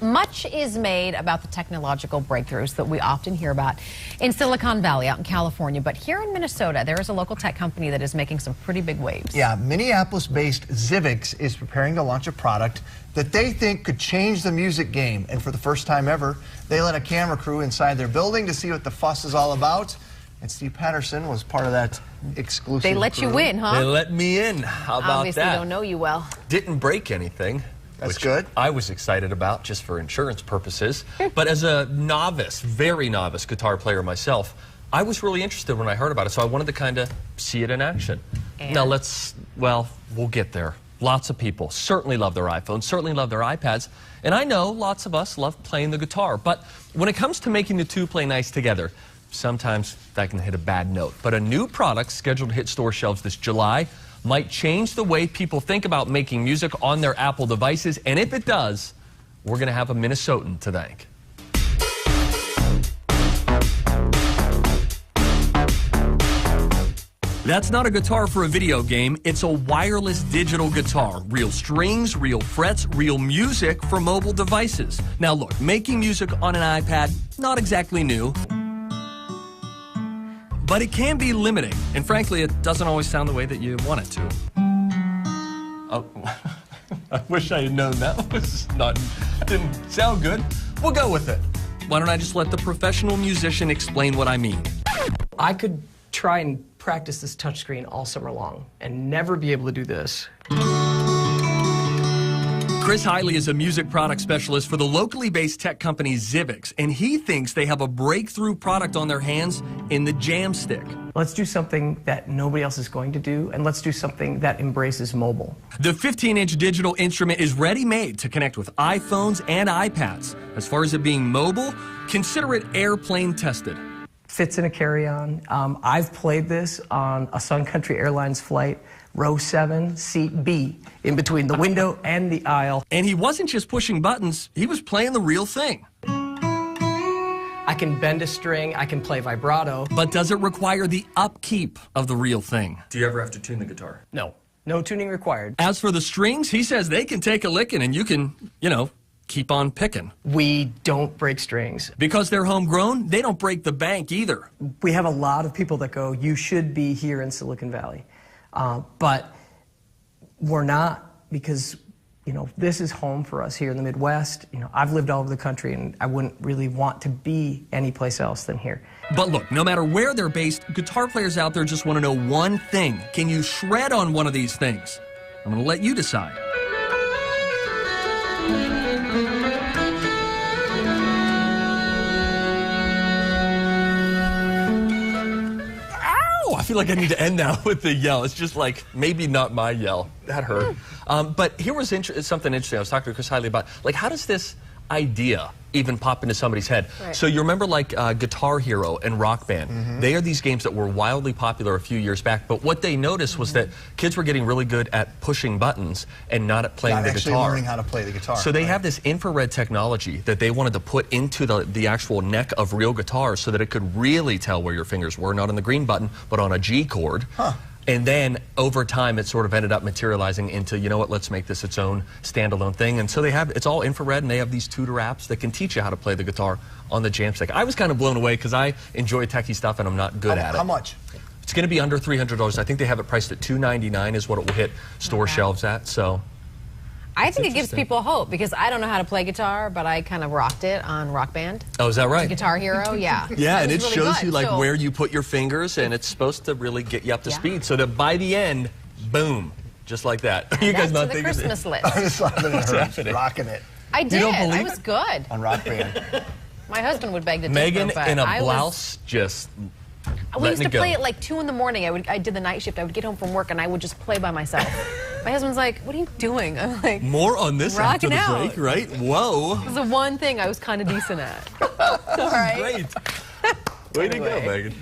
Much is made about the technological breakthroughs that we often hear about in Silicon Valley out in California. But here in Minnesota, there is a local tech company that is making some pretty big waves. Yeah, Minneapolis-based Zivix is preparing to launch a product that they think could change the music game. And for the first time ever, they let a camera crew inside their building to see what the fuss is all about. And Steve Patterson was part of that exclusive They let crew. you in, huh? They let me in. How about Obviously that? don't know you well. Didn't break anything. That's which good. I was excited about just for insurance purposes. But as a novice, very novice guitar player myself, I was really interested when I heard about it. So I wanted to kind of see it in action. And? Now we'll get there. Lots of people certainly love their iPhones, certainly love their iPads. And I know lots of us love playing the guitar. But when it comes to making the two play nice together, sometimes that can hit a bad note. But a new product scheduled to hit store shelves this July might change the way people think about making music on their Apple devices. And if it does, we're going to have a Minnesotan to thank. That's not a guitar for a video game. It's a wireless digital guitar. Real strings, real frets, real music for mobile devices. Now look, making music on an iPad, not exactly new. But it can be limiting, and frankly, it doesn't always sound the way that you want it to. Oh, I wish I had known that didn't sound good. We'll go with it. Why don't I just let the professional musician explain what I mean? I could try and practice this touchscreen all summer long and never be able to do this. Chris Hiley is a music product specialist for the locally based tech company Zivix, and he thinks they have a breakthrough product on their hands in the Jam Stick. Let's do something that nobody else is going to do, and let's do something that embraces mobile. The 15-inch digital instrument is ready-made to connect with iPhones and iPads. As far as it being mobile, consider it airplane tested. Fits in a carry-on. I've played this on a Sun Country Airlines flight, row 7, seat B, in between the window and the aisle. And he wasn't just pushing buttons, he was playing the real thing. I can bend a string, I can play vibrato. But does it require the upkeep of the real thing? Do you ever have to tune the guitar? No, no tuning required. As for the strings, he says they can take a licking and you can, keep on picking. We don't break strings. Because they're homegrown, they don't break the bank either. We have a lot of people that go, you should be here in Silicon Valley. But we're not, because, this is home for us here in the Midwest. I've lived all over the country, and I wouldn't really want to be anyplace else than here. But look, no matter where they're based, guitar players out there just want to know one thing. Can you shred on one of these things? I'm going to let you decide. I feel like I need to end now with the yell. It's just like, maybe not my yell. That hurt. But here was something interesting. I was talking to Chris Hiley about, how does this idea even pop into somebody's head? Right. So you remember Guitar Hero and Rock Band? Mm-hmm. They are these games that were wildly popular a few years back, but what they noticed was that kids were getting really good at pushing buttons and not at playing the guitar. Not actually learning how to play the guitar. So they have this infrared technology that they wanted to put into the actual neck of real guitars so that it could really tell where your fingers were, not on the green button, but on a G chord. Huh. And then, over time, it sort of ended up materializing into, let's make this its own standalone thing. And so it's all infrared, and they have these tutor apps that can teach you how to play the guitar on the Jam Stick. I was kind of blown away because I enjoy techie stuff, and I'm not good at it. How much? It's going to be under $300. I think they have it priced at $299 is what it will hit store shelves at, so... I think it gives people hope, because I don't know how to play guitar, but I kind of rocked it on Rock Band. Oh, is that right? Guitar Hero, yeah. Yeah, and it really shows good, you where you put your fingers, and it's supposed to really get you up to speed, so that by the end, boom, just like that. You guys not thinking Christmas list. I just rocking it. I did. I was good on Rock Band. My husband would beg to take Megan them, but in a blouse just. We used to play at like 2 in the morning. I did the night shift. I would get home from work and I would just play by myself. My husband's like, "What are you doing?" I'm like, more on this after the break, right? Whoa. It was the one thing I was kind of decent at. All right. Great. Way to go, Megan.